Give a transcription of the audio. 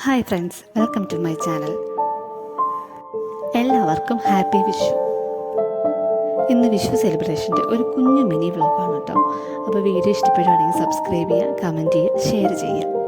Hi friends, welcome to my channel. എല്ലാവർക്കും happy Vishu. ഇന്ന് വിഷു സെലിബ്രേഷൻ്റെ ഒരു കുഞ്ഞു മിനി വ്ളോഗാണ് കേട്ടോ. അപ്പോൾ വീഡിയോ ഇഷ്ടപ്പെടുകയാണെങ്കിൽ സബ്സ്ക്രൈബ് ചെയ്യുക, കമൻറ്റ് ചെയ്യുക, ഷെയർ ചെയ്യുക.